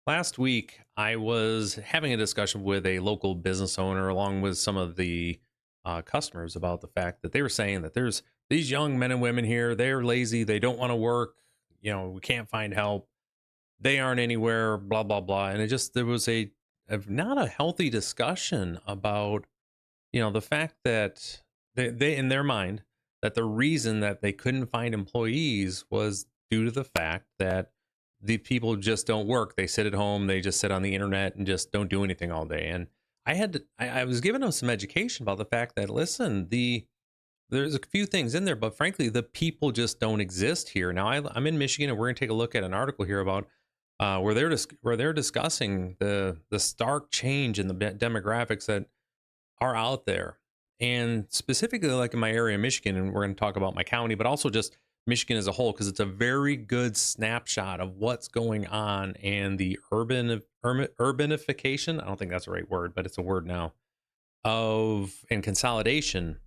Last week, I was having a discussion with a local business owner along with some of the customers about the fact that they were saying that there's these young men and women here, they're lazy, they don't want to work, we can't find help, they aren't anywhere, blah, blah, blah. And there was a not a healthy discussion about, the fact that they, in their mind, that the reason that they couldn't find employees was due to the fact that the people just don't work. They sit at home, they just sit on the internet and just don't do anything all day. And I was giving them some education about the fact that, listen, there's a few things in there, but frankly, the people just don't exist here. Now, I'm in Michigan, and we're going to take a look at an article here about where they're discussing the stark change in the demographics that are out there. And specifically, like in my area, Michigan, and we're going to talk about my county, but also just Michigan as a whole, because it's a very good snapshot of what's going on and the urbanification. I don't think that's the right word, but it's a word now of and consolidation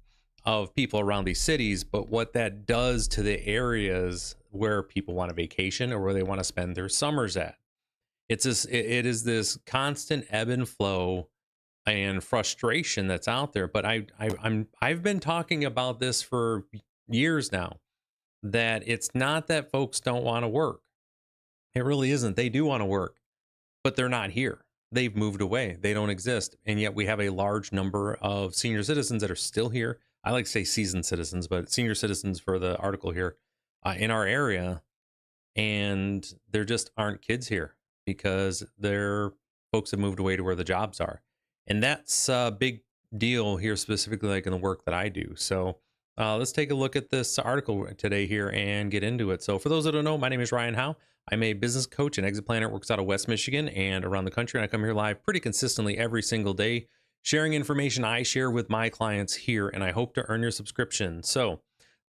of people around these cities, but what that does to the areas where people want a vacation or where they want to spend their summers at. It is this constant ebb and flow and frustration that's out there. But I've been talking about this for years now, that it's not that folks don't want to work. It really isn't. They do want to work, but they're not here. They've moved away. They don't exist. And yet we have a large number of senior citizens that are still here. I like to say seasoned citizens, but senior citizens for the article here in our area. And there just aren't kids here because their folks have moved away to where the jobs are. And that's a big deal here, specifically like in the work that I do. So let's take a look at this article today here and get into it. So for those that don't know, my name is Ryan Howe. I'm a business coach and exit planner, works out of West Michigan and around the country. And I come here live pretty consistently every single day, sharing information I share with my clients here. And I hope to earn your subscription. So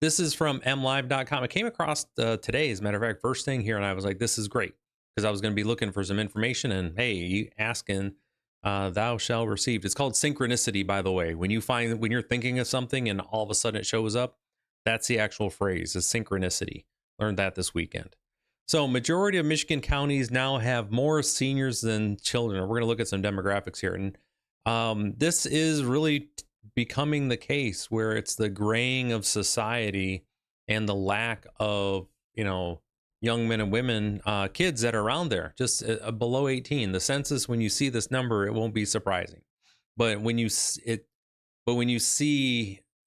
this is from mlive.com. I came across today, as a matter of fact, first thing here. And I was like, this is great, because I was going to be looking for some information. And hey, you asking, thou shall receive. It's called synchronicity, by the way. When you're thinking of something and all of a sudden it shows up, that's the actual phrase, is synchronicity. Learned that this weekend. So majority of Michigan counties now have more seniors than children. We're going to look at some demographics here. And this is really becoming the case where it's the graying of society and the lack of, young men and women, kids that are around there, just below 18. The census, when you see this number, it won't be surprising. But when you see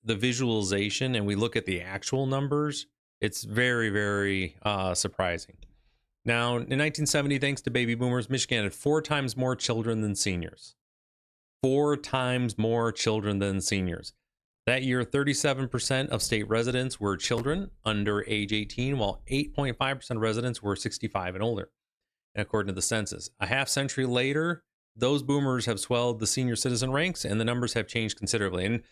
the visualization and we look at the actual numbers, it's very, very surprising. Now, in 1970, thanks to baby boomers, Michigan had 4 times more children than seniors. 4 times more children than seniors. That year, 37% of state residents were children under age 18, while 8.5% of residents were 65 and older, and according to the census. A half century later, those boomers have swelled the senior citizen ranks, and the numbers have changed considerably. And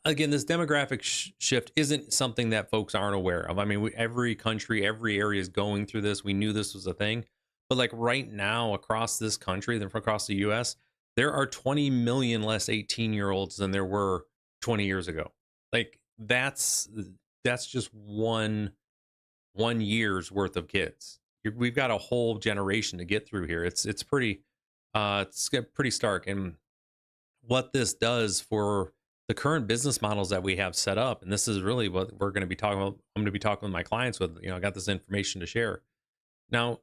again, this demographic shift isn't something that folks aren't aware of. I mean, every country, every area is going through this. We knew this was a thing. But like right now, across this country, across the U.S., there are 20 million less 18-year-olds than there were 20 years ago. Like that's just one year's worth of kids. We've got a whole generation to get through here. It's pretty stark. And what this does for the current business models that we have set up, and this is really what we're going to be talking about. I'm going to be talking with my clients with, I got this information to share. Now,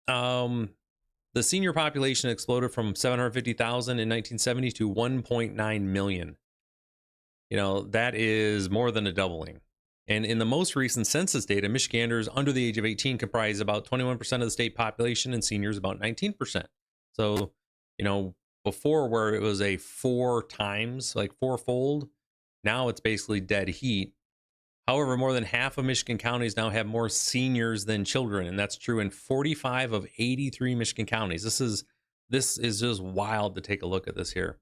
the senior population exploded from 750,000 in 1970 to 1.9 million. That is more than a doubling. And in the most recent census data, Michiganders under the age of 18 comprise about 21% of the state population, and seniors about 19%. So, before, where it was a 4 times, like fourfold, now it's basically dead heat. However, more than half of Michigan counties now have more seniors than children, and that's true in 45 of 83 Michigan counties. This is just wild to take a look at this here.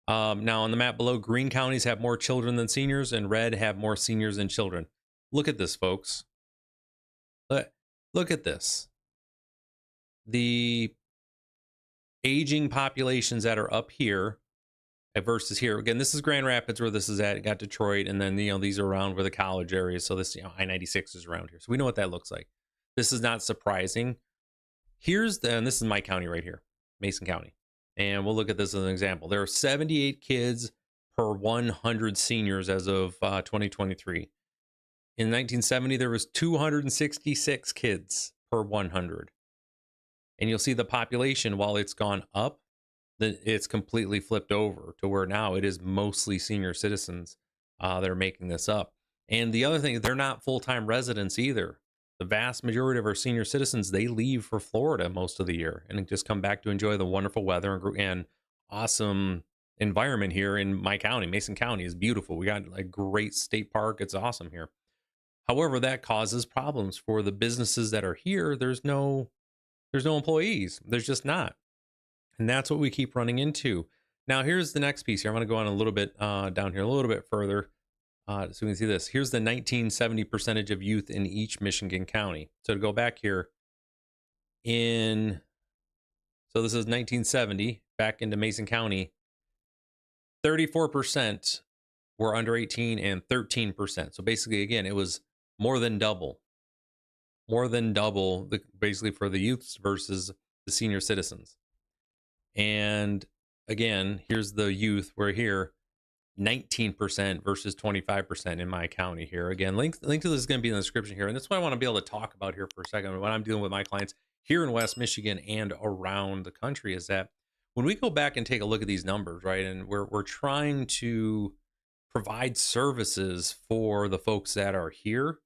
Now on the map below, green counties have more children than seniors, and red have more seniors than children. Look at this, folks. Look at this. The aging populations that are up here versus here. Again, this is Grand Rapids where this is at. It got Detroit, and then these are around where the college areas. So this I-96 is around here. So we know what that looks like. This is not surprising. And this is my county right here, Mason County. And we'll look at this as an example. There are 78 kids per 100 seniors as of 2023. In 1970, there was 266 kids per 100. And you'll see the population, while it's gone up, it's completely flipped over to where now it is mostly senior citizens that are making this up. And the other thing, they're not full-time residents either. The vast majority of our senior citizens, they leave for Florida most of the year and just come back to enjoy the wonderful weather and awesome environment here in my county. Mason County is beautiful. We got a great state park. It's awesome here. However, that causes problems for the businesses that are here. There's no employees. There's just not. And that's what we keep running into. Now, here's the next piece here. I'm going to go on a little bit down here, a little bit further. So we can see this. Here's the 1970 percentage of youth in each Michigan county. So to go back here so this is 1970, back into Mason County, 34% were under 18 and 13%. So basically, again, it was more than double basically for the youths versus the senior citizens. And again, here's the youth. We're here 19% versus 25% in my county here. Again, link to this is going to be in the description here. And that's what I want to be able to talk about here for a second. When I'm dealing with my clients here in West Michigan and around the country, is that when we go back and take a look at these numbers, right, and we're trying to provide services for the folks that are here,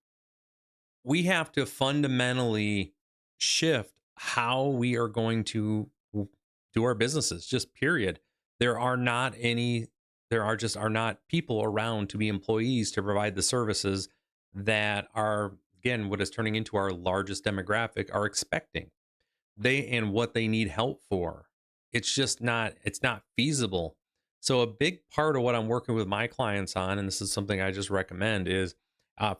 we have to fundamentally shift how we are going to do our businesses, just period. There are not people around to be employees to provide the services that are, again, what is turning into our largest demographic are expecting. And what they need help for. It's not feasible. So a big part of what I'm working with my clients on, and this is something I just recommend, is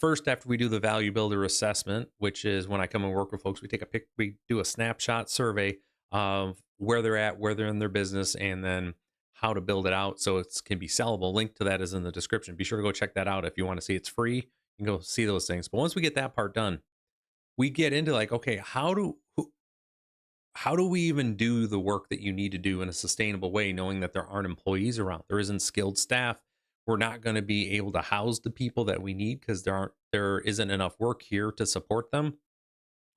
first, after we do the value builder assessment, which is when I come and work with folks, we do a snapshot survey of where they're at, where they're in their business, and then how to build it out so it can be sellable. Link to that is in the description. Be sure to go check that out if you want to see. It's free. You can go see those things. But once we get that part done, we get into okay, how do we even do the work that you need to do in a sustainable way, knowing that there aren't employees around, there isn't skilled staff. We're not going to be able to house the people that we need because there isn't enough work here to support them.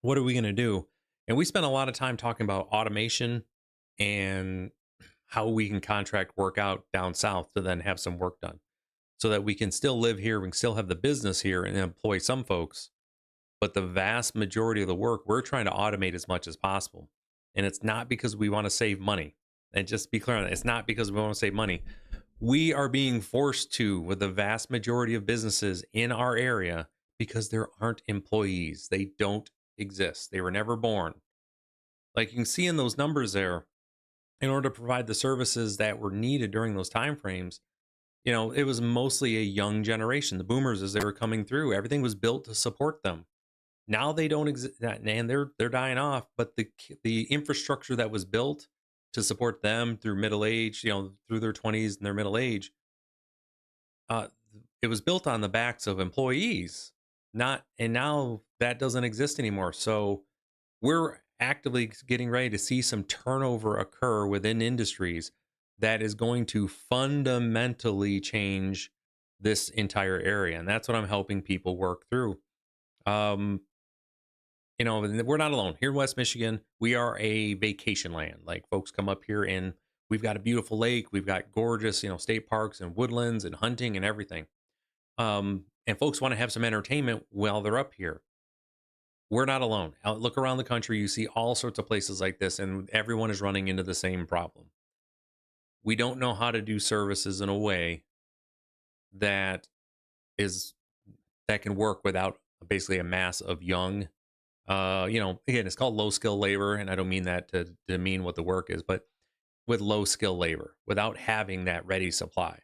What are we going to do? And we spent a lot of time talking about automation and how we can contract work out down south to then have some work done so that we can still live here. We can still have the business here and employ some folks. But the vast majority of the work, we're trying to automate as much as possible. And it's not because we want to save money. And just be clear on that. It's not because we want to save money. We are being forced to with the vast majority of businesses in our area because there aren't employees. They don't exist. They were never born. Like you can see in those numbers there, in order to provide the services that were needed during those timeframes, it was mostly a young generation. The boomers, as they were coming through, everything was built to support them. Now they don't exist, and they're dying off. But the infrastructure that was built to support them through middle age, through their 20s and their middle age, it was built on the backs of employees. And now that doesn't exist anymore. So we're actively getting ready to see some turnover occur within industries that is going to fundamentally change this entire area. And that's what I'm helping people work through. We're not alone. Here in West Michigan, we are a vacation land. Like folks come up here and we've got a beautiful lake. We've got gorgeous, state parks and woodlands and hunting and everything. And folks want to have some entertainment while they're up here. We're not alone. Look around the country, you see all sorts of places like this, and everyone is running into the same problem. We don't know how to do services in a way that can work without basically a mass of young, again, it's called low skill labor, and I don't mean that to mean what the work is, but with low skill labor, without having that ready supply.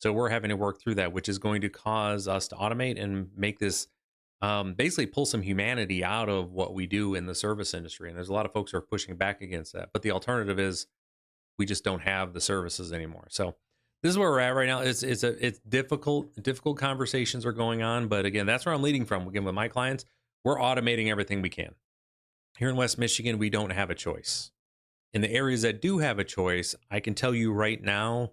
So we're having to work through that, which is going to cause us to automate and make this basically pull some humanity out of what we do in the service industry. And there's a lot of folks who are pushing back against that. But the alternative is we just don't have the services anymore. So this is where we're at right now. It's difficult conversations are going on. But again, that's where I'm leading from. Again, with my clients, we're automating everything we can. Here in West Michigan, we don't have a choice. In the areas that do have a choice, I can tell you right now,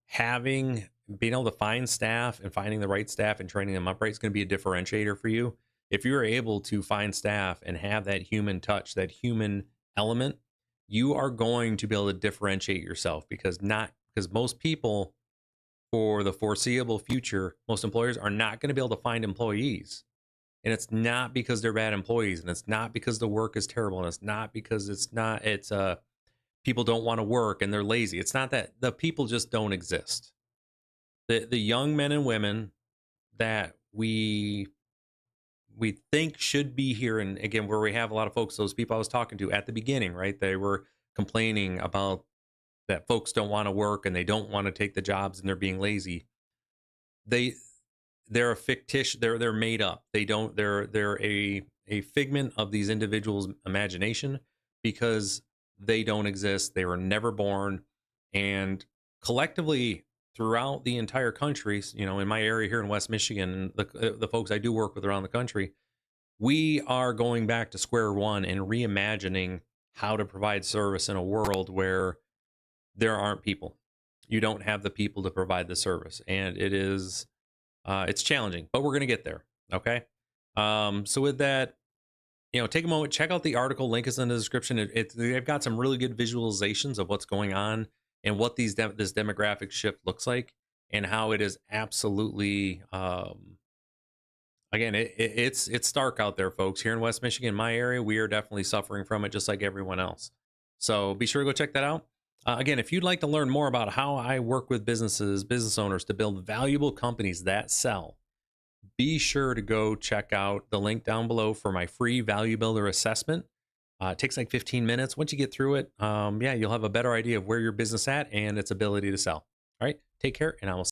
having being able to find staff and finding the right staff and training them up right is going to be a differentiator for you. If you're able to find staff and have that human touch, that human element, you are going to be able to differentiate yourself because most people for the foreseeable future, most employers are not going to be able to find employees. And it's not because they're bad employees, and it's not because the work is terrible, and it's not because it's people don't want to work and they're lazy. It's not that. The people just don't exist. The young men and women that we think should be here, and again, where we have a lot of folks, those people I was talking to at the beginning, right? They were complaining about that folks don't want to work and they don't want to take the jobs and they're being lazy. They they're a fictitious, they're made up. They're a figment of these individuals' imagination because they don't exist. They were never born. And collectively throughout the entire country, in my area here in West Michigan, the folks I do work with around the country, we are going back to square one and reimagining how to provide service in a world where there aren't people. You don't have the people to provide the service, and it's challenging, but we're going to get there. Okay. So with that, take a moment, check out the article. Link is in the description. They've got some really good visualizations of what's going on and what this demographic shift looks like, and how it is absolutely, again, it's stark out there, folks. Here in West Michigan, my area, we are definitely suffering from it, just like everyone else. So be sure to go check that out. Again, if you'd like to learn more about how I work with business owners to build valuable companies that sell, be sure to go check out the link down below for my free Value Builder assessment. It takes like 15 minutes. Once you get through it, yeah, you'll have a better idea of where your business at and its ability to sell. All right, take care, and I will